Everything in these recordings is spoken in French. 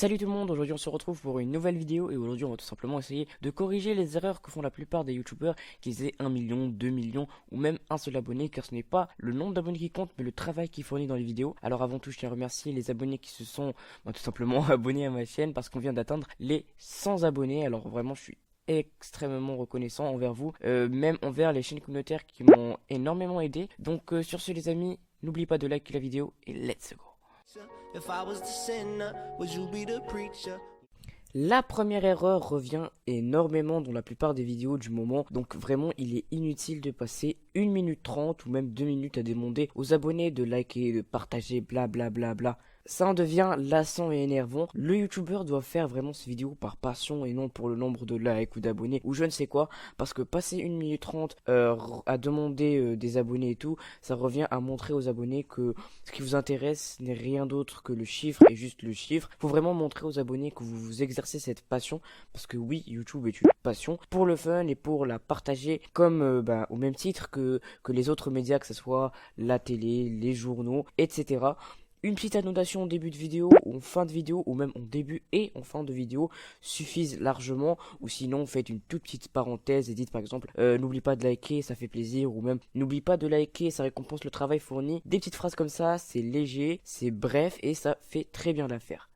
Salut tout le monde, aujourd'hui on se retrouve pour une nouvelle vidéo et aujourd'hui on va tout simplement essayer de corriger les erreurs que font la plupart des youtubeurs qui aient 1 million, 2 millions ou même un seul abonné, car ce n'est pas le nombre d'abonnés qui compte mais le travail qu'ils fournissent dans les vidéos. Alors avant tout je tiens à remercier les abonnés qui se sont tout simplement abonnés à ma chaîne parce qu'on vient d'atteindre les 100 abonnés. Alors vraiment je suis extrêmement reconnaissant envers vous, même envers les chaînes communautaires qui m'ont énormément aidé. Donc sur ce les amis, n'oubliez pas de liker la vidéo et let's go. La première erreur revient énormément dans la plupart des vidéos du moment, donc vraiment il est inutile de passer 1 minute 30 ou même 2 minutes à demander aux abonnés de liker, de partager, bla bla bla bla. Ça en devient lassant et énervant. Le youtubeur doit faire vraiment ses vidéos par passion et non pour le nombre de likes ou d'abonnés ou je ne sais quoi, parce que passer 1 minute 30 à demander des abonnés et tout, ça revient à montrer aux abonnés que ce qui vous intéresse n'est rien d'autre que le chiffre et juste le chiffre. Faut vraiment montrer aux abonnés que vous exercez cette passion, parce que oui, YouTube est une passion pour le fun et pour la partager comme au même titre que les autres médias, que ce soit la télé, les journaux, etc. Une petite annotation en début de vidéo ou en fin de vidéo ou même en début et en fin de vidéo suffisent largement, ou sinon faites une toute petite parenthèse et dites par exemple n'oublie pas de liker, ça fait plaisir, ou même n'oublie pas de liker, ça récompense le travail fourni. Des petites phrases comme ça, c'est léger, c'est bref et ça fait très bien l'affaire.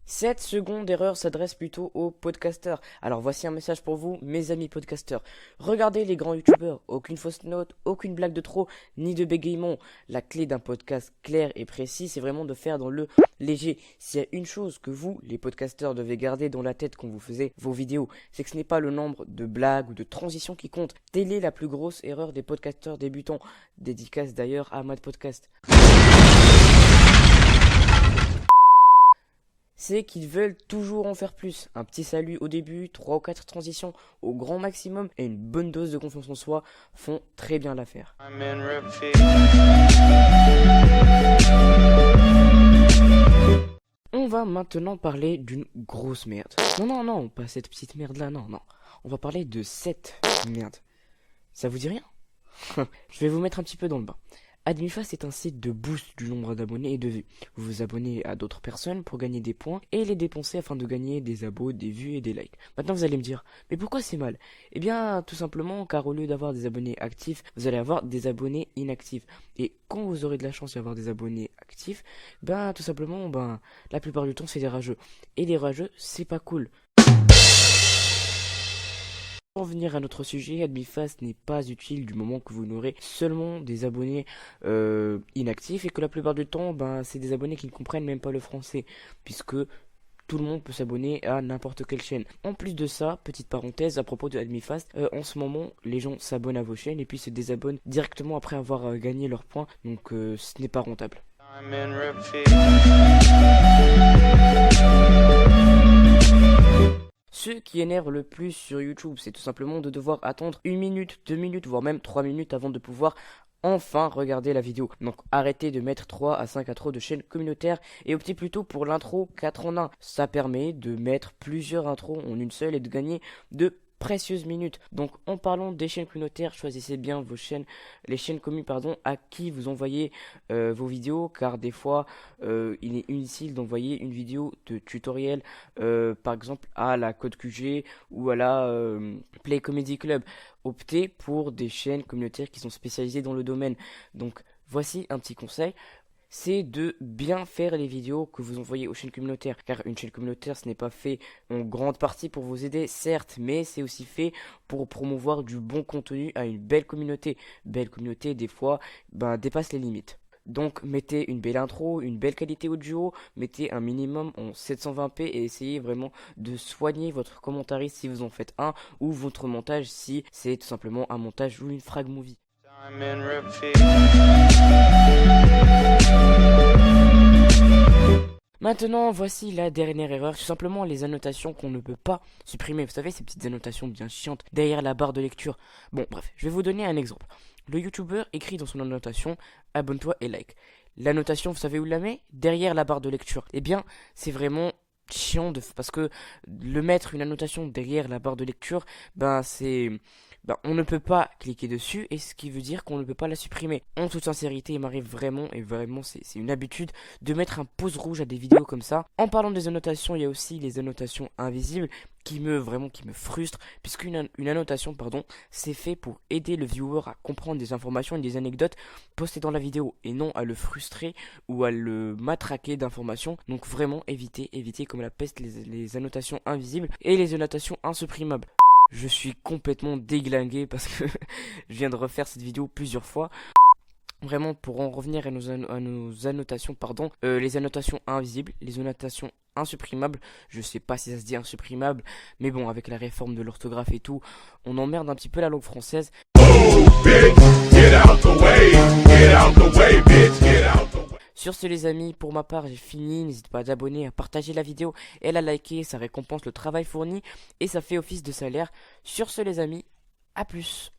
7 secondes d'erreur s'adresse plutôt aux podcasteurs. Alors voici un message pour vous, mes amis podcasteurs. Regardez les grands youtubeurs, aucune fausse note, aucune blague de trop, ni de bégaiement. La clé d'un podcast clair et précis, c'est vraiment de faire dans le léger. S'il y a une chose que vous, les podcasteurs, devez garder dans la tête quand vous faisiez vos vidéos, c'est que ce n'est pas le nombre de blagues ou de transitions qui compte. Telle est la plus grosse erreur des podcasteurs débutants. Dédicace d'ailleurs à Mad Podcast. C'est qu'ils veulent toujours en faire plus. Un petit salut au début, 3 ou 4 transitions au grand maximum et une bonne dose de confiance en soi font très bien l'affaire. On va maintenant parler d'une grosse merde. Non, pas cette petite merde là, non. On va parler de cette merde. Ça vous dit rien? Je vais vous mettre un petit peu dans le bain. AdmiFast est un site de boost du nombre d'abonnés et de vues. Vous vous abonnez à d'autres personnes pour gagner des points et les dépenser afin de gagner des abos, des vues et des likes. Maintenant vous allez me dire, mais pourquoi c'est mal? Eh bien tout simplement car au lieu d'avoir des abonnés actifs, vous allez avoir des abonnés inactifs. Et quand vous aurez de la chance d'avoir des abonnés actifs, tout simplement la plupart du temps c'est des rageux. Et les rageux c'est pas cool. Pour venir à notre sujet, AdmiFast n'est pas utile du moment que vous n'aurez seulement des abonnés inactifs et que la plupart du temps, c'est des abonnés qui ne comprennent même pas le français, puisque tout le monde peut s'abonner à n'importe quelle chaîne. En plus de ça, petite parenthèse à propos de AdmiFast, en ce moment, les gens s'abonnent à vos chaînes et puis se désabonnent directement après avoir gagné leurs points, donc ce n'est pas rentable. Ce qui énerve le plus sur YouTube, c'est tout simplement de devoir attendre 1 minute, 2 minutes, voire même 3 minutes avant de pouvoir enfin regarder la vidéo. Donc arrêtez de mettre 3 à 5 intros de chaînes communautaires et optez plutôt pour l'intro 4 en 1. Ça permet de mettre plusieurs intros en une seule et de gagner de précieuses minutes. Donc en parlant des chaînes communautaires, choisissez bien vos chaînes, les chaînes communes à qui vous envoyez vos vidéos, car des fois il est inutile d'envoyer une vidéo de tutoriel par exemple à la Code QG ou à la Play Comedy Club. Optez pour des chaînes communautaires qui sont spécialisées dans le domaine. Donc voici un petit conseil. C'est de bien faire les vidéos que vous envoyez aux chaînes communautaires, car une chaîne communautaire ce n'est pas fait en grande partie pour vous aider, certes, mais c'est aussi fait pour promouvoir du bon contenu à une belle communauté. Belle communauté des fois dépasse les limites. Donc mettez une belle intro, une belle qualité audio, mettez un minimum en 720p et essayez vraiment de soigner votre commentariste si vous en faites un, ou votre montage si c'est tout simplement un montage ou une frag movie. Maintenant, voici la dernière erreur, tout simplement les annotations qu'on ne peut pas supprimer. Vous savez, ces petites annotations bien chiantes derrière la barre de lecture. Bon, bref, je vais vous donner un exemple. Le youtubeur écrit dans son annotation « Abonne-toi et like ». L'annotation, vous savez où il la met? Derrière la barre de lecture. Eh bien, c'est vraiment chiant parce que le mettre une annotation derrière la barre de lecture, on ne peut pas cliquer dessus, et ce qui veut dire qu'on ne peut pas la supprimer. En toute sincérité, il m'arrive vraiment, et vraiment c'est une habitude, de mettre un pouce rouge à des vidéos comme ça. En parlant des annotations, il y a aussi les annotations invisibles qui me frustrent, puisqu'une annotation, c'est fait pour aider le viewer à comprendre des informations et des anecdotes postées dans la vidéo, et non à le frustrer ou à le matraquer d'informations. Donc vraiment, évitez comme la peste les annotations invisibles et les annotations insupprimables. Je suis complètement déglingué parce que je viens de refaire cette vidéo plusieurs fois. Vraiment, pour en revenir à nos annotations, les annotations invisibles, les annotations insupprimables, je sais pas si ça se dit insupprimable, mais bon, avec la réforme de l'orthographe et tout, on emmerde un petit peu la langue française. Sur ce les amis, pour ma part j'ai fini, n'hésite pas à t'abonner, à partager la vidéo et à la liker, ça récompense le travail fourni et ça fait office de salaire. Sur ce les amis, à plus.